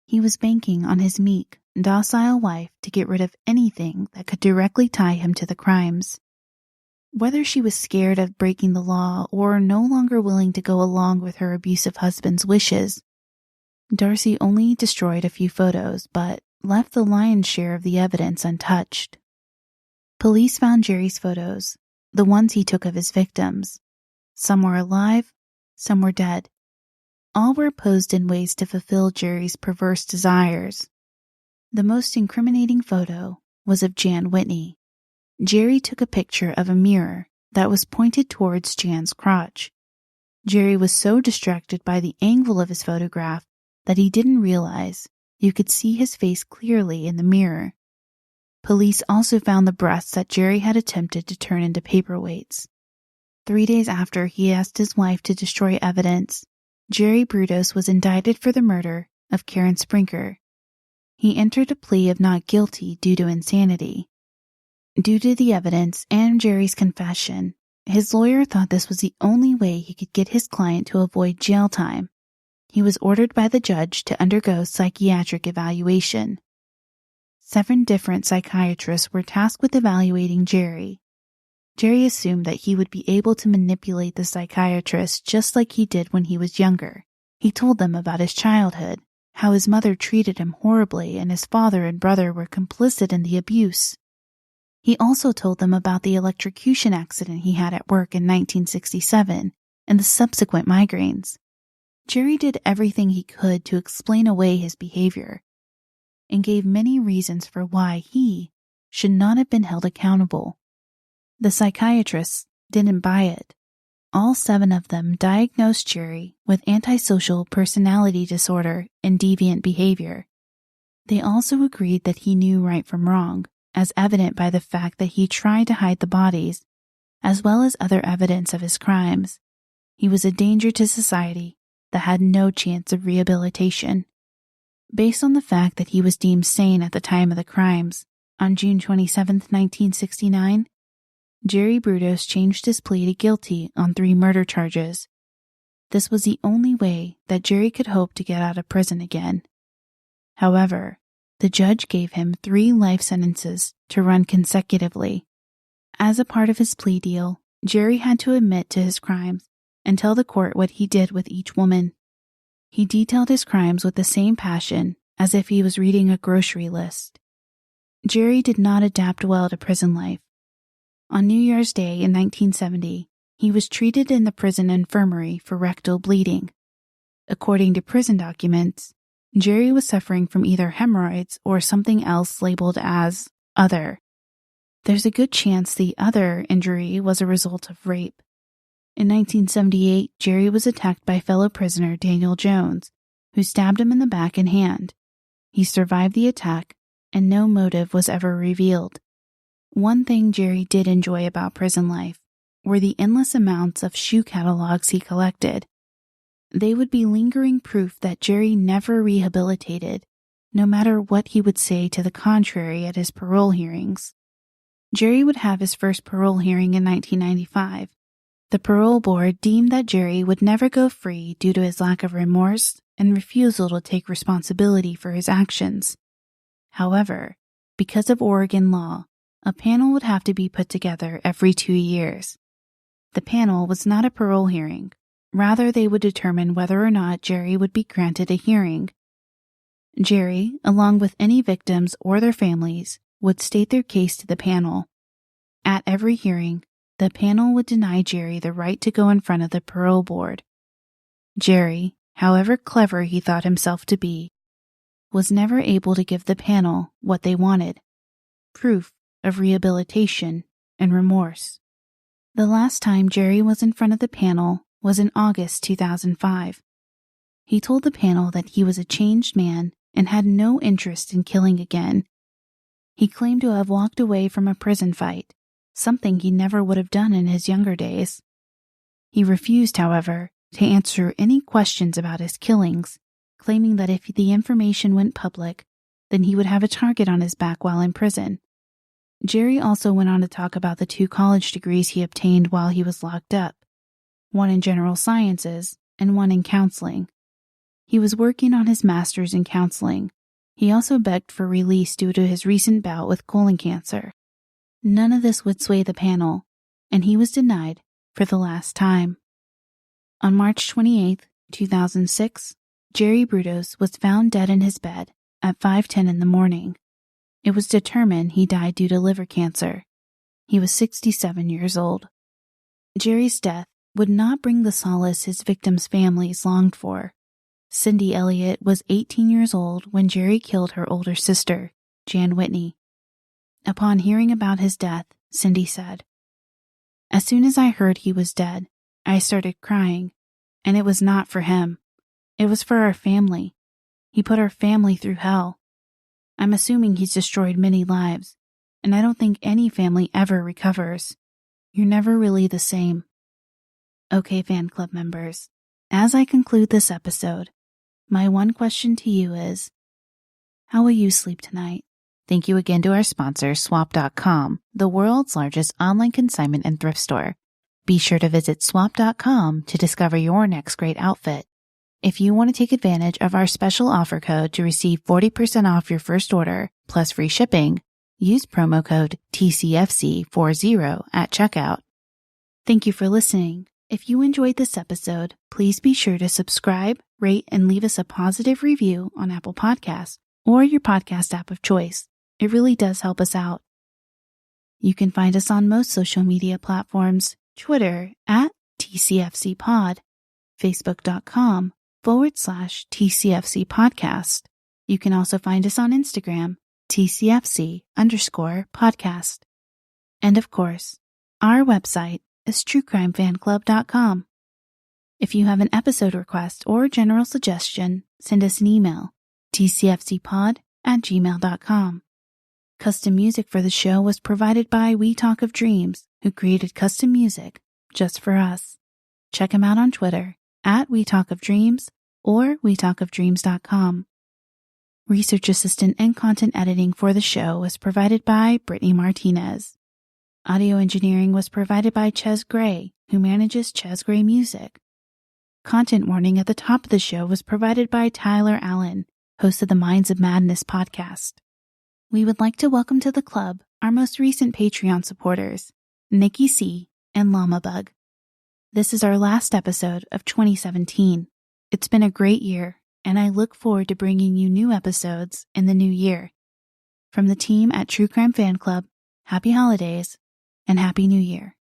He was banking on his meek, docile wife to get rid of anything that could directly tie him to the crimes. Whether she was scared of breaking the law or no longer willing to go along with her abusive husband's wishes, Darcy only destroyed a few photos but left the lion's share of the evidence untouched. Police found Jerry's photos, the ones he took of his victims. Some were alive, some were dead. All were posed in ways to fulfill Jerry's perverse desires. The most incriminating photo was of Jan Whitney. Jerry took a picture of a mirror that was pointed towards Jan's crotch. Jerry was so distracted by the angle of his photograph that he didn't realize you could see his face clearly in the mirror. Police also found the breasts that Jerry had attempted to turn into paperweights. 3 days after he asked his wife to destroy evidence, Jerry Brudos was indicted for the murder of Karen Sprinker. He entered a plea of not guilty due to insanity. Due to the evidence and Jerry's confession, his lawyer thought this was the only way he could get his client to avoid jail time. He was ordered by the judge to undergo psychiatric evaluation. 7 different psychiatrists were tasked with evaluating Jerry. Jerry assumed that he would be able to manipulate the psychiatrists just like he did when he was younger. He told them about his childhood, how his mother treated him horribly and his father and brother were complicit in the abuse. He also told them about the electrocution accident he had at work in 1967 and the subsequent migraines. Jerry did everything he could to explain away his behavior and gave many reasons for why he should not have been held accountable. The psychiatrists didn't buy it. All 7 of them diagnosed Jerry with antisocial personality disorder and deviant behavior. They also agreed that he knew right from wrong, as evident by the fact that he tried to hide the bodies, as well as other evidence of his crimes. He was a danger to society that had no chance of rehabilitation. Based on the fact that he was deemed sane at the time of the crimes, on June 27, 1969, Jerry Brudos changed his plea to guilty on 3 murder charges. This was the only way that Jerry could hope to get out of prison again. However, the judge gave him 3 life sentences to run consecutively. As a part of his plea deal, Jerry had to admit to his crimes and tell the court what he did with each woman. He detailed his crimes with the same passion as if he was reading a grocery list. Jerry did not adapt well to prison life. On New Year's Day in 1970, he was treated in the prison infirmary for rectal bleeding. According to prison documents, Jerry was suffering from either hemorrhoids or something else labeled as other. There's a good chance the other injury was a result of rape. In 1978, Jerry was attacked by fellow prisoner Daniel Jones, who stabbed him in the back and hand. He survived the attack, and no motive was ever revealed. One thing Jerry did enjoy about prison life were the endless amounts of shoe catalogs he collected. They would be lingering proof that Jerry never rehabilitated, no matter what he would say to the contrary at his parole hearings. Jerry would have his first parole hearing in 1995. The parole board deemed that Jerry would never go free due to his lack of remorse and refusal to take responsibility for his actions. However, because of Oregon law, a panel would have to be put together every 2 years. The panel was not a parole hearing. Rather, they would determine whether or not Jerry would be granted a hearing. Jerry, along with any victims or their families, would state their case to the panel. At every hearing, the panel would deny Jerry the right to go in front of the parole board. Jerry, however clever he thought himself to be, was never able to give the panel what they wanted: proof of rehabilitation and remorse. The last time Jerry was in front of the panel was in August 2005. He told the panel that he was a changed man and had no interest in killing again. He claimed to have walked away from a prison fight, something he never would have done in his younger days. He refused, however, to answer any questions about his killings, claiming that if the information went public, then he would have a target on his back while in prison. Jerry also went on to talk about the 2 college degrees he obtained while he was locked up, one in general sciences and one in counseling. He was working on his master's in counseling. He also begged for release due to his recent bout with colon cancer. None of this would sway the panel, and he was denied for the last time. On March 28, 2006, Jerry Brudos was found dead in his bed at 5:10 in the morning. It was determined he died due to liver cancer. He was 67 years old. Jerry's death would not bring the solace his victims' families longed for. Cindy Elliott was 18 years old when Jerry killed her older sister, Jan Whitney. Upon hearing about his death, Cindy said, As soon as I heard he was dead, I started crying, and it was not for him. It was for our family. He put our family through hell. I'm assuming he's destroyed many lives, and I don't think any family ever recovers. You're never really the same. Okay, fan club members, as I conclude this episode, my one question to you is, how will you sleep tonight? Thank you again to our sponsor, Swap.com, the world's largest online consignment and thrift store. Be sure to visit Swap.com to discover your next great outfit. If you want to take advantage of our special offer code to receive 40% off your first order, plus free shipping, use promo code TCFC40 at checkout. Thank you for listening. If you enjoyed this episode, please be sure to subscribe, rate, and leave us a positive review on Apple Podcasts or your podcast app of choice. It really does help us out. You can find us on most social media platforms, Twitter at TCFCPod, Facebook.com/TCFC Podcast. You can also find us on Instagram, TCFC_podcast. And of course, our website is truecrimefanclub.com. If you have an episode request or general suggestion, send us an email, tcfcpod@gmail.com. Custom music for the show was provided by We Talk of Dreams, who created custom music just for us. Check him out on Twitter at We Talk of Dreams or wetalkofdreams.com. Research assistant and content editing for the show was provided by Brittany Martinez. Audio engineering was provided by Ches Gray, who manages Ches Gray Music. Content warning at the top of the show was provided by Tyler Allen, host of the Minds of Madness podcast. We would like to welcome to the club our most recent Patreon supporters, Nikki C. and Llama Bug. This is our last episode of 2017. It's been a great year, and I look forward to bringing you new episodes in the new year. From the team at True Crime Fan Club, happy holidays and happy new year.